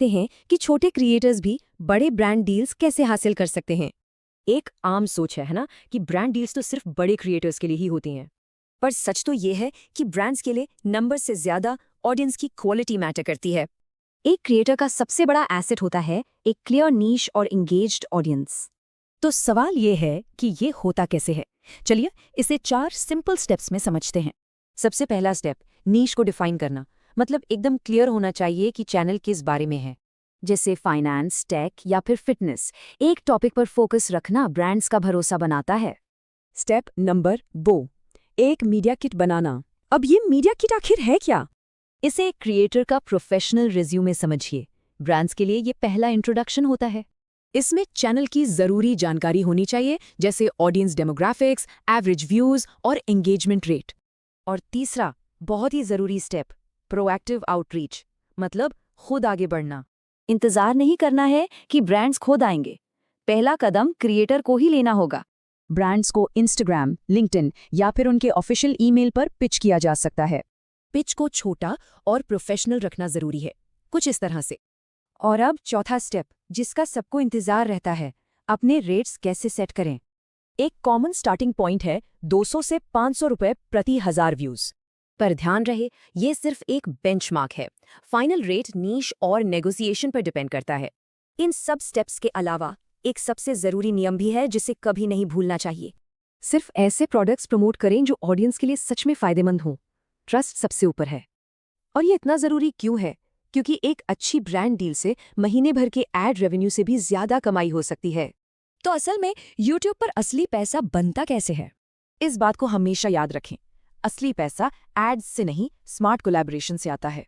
समझते हैं कि छोटे क्रिएटर्स भी बड़े ब्रांड डील्स कैसे हासिल कर सकते हैं। एक आम सोच है ना, कि ब्रांड डील्स तो सिर्फ बड़े क्रिएटर्स के लिए ही होती हैं। पर सच तो ये है कि ब्रांड्स के लिए नंबर से ज्यादा ऑडियंस की क्वालिटी मैटर करती है। एक क्रिएटर का सबसे बड़ा एसेट होता है एक क्लियर नीश और एंगेज्ड ऑडियंस। तो सवाल ये है कि ये होता कैसे है। चलिए इसे 4 सिंपल स्टेप्स में समझते हैं। सबसे पहला स्टेप, नीश को डिफाइन करना। मतलब एकदम क्लियर होना चाहिए कि चैनल किस बारे में है। जैसे फाइनेंस, टेक या फिर फिटनेस, एक टॉपिक पर फोकस रखना ब्रांड्स का भरोसा बनाता है। स्टेप नंबर 2, एक मीडिया किट बनाना। अब ये मीडिया किट आखिर है क्या? इसे एक क्रिएटर का प्रोफेशनल रिज्यूमे समझिए। ब्रांड्स के लिए ये पहला इंट्रोडक्शन होता है। इसमें चैनल की जरूरी जानकारी होनी चाहिए, जैसे ऑडियंस डेमोग्राफिक्स, एवरेज व्यूज और एंगेजमेंट रेट। और तीसरा बहुत ही जरूरी स्टेप, प्रोएक्टिव आउटरीच, मतलब खुद आगे बढ़ना। इंतजार नहीं करना है कि ब्रांड्स खुद आएंगे। पहला कदम क्रिएटर को ही लेना होगा। ब्रांड्स को इंस्टाग्राम, लिंक्डइन या फिर उनके ऑफिशियल ईमेल पर पिच किया जा सकता है। पिच को छोटा और प्रोफेशनल रखना जरूरी है, कुछ इस तरह से। और अब चौथा स्टेप, जिसका सबको इंतजार रहता है, अपने रेट्स कैसे सेट करें। एक कॉमन स्टार्टिंग पॉइंट है 200 से 500 रुपए प्रति 1000 व्यूज। पर ध्यान रहे, ये सिर्फ एक बेंचमार्क है। फाइनल रेट नीश और नेगोशिएशन पर डिपेंड करता है। इन सब स्टेप्स के अलावा एक सबसे जरूरी नियम भी है जिसे कभी नहीं भूलना चाहिए। सिर्फ ऐसे प्रोडक्ट्स प्रमोट करें जो ऑडियंस के लिए सच में फायदेमंद हों। ट्रस्ट सबसे ऊपर है। और ये इतना जरूरी क्यों है? क्योंकि एक अच्छी ब्रांड डील से महीने भर के एड रेवेन्यू से भी ज्यादा कमाई हो सकती है। तो असल में YouTube पर असली पैसा बनता कैसे है? इस बात को हमेशा याद रखें। असली पैसा एड्स से नहीं, स्मार्ट कोलैबोरेशन से आता है।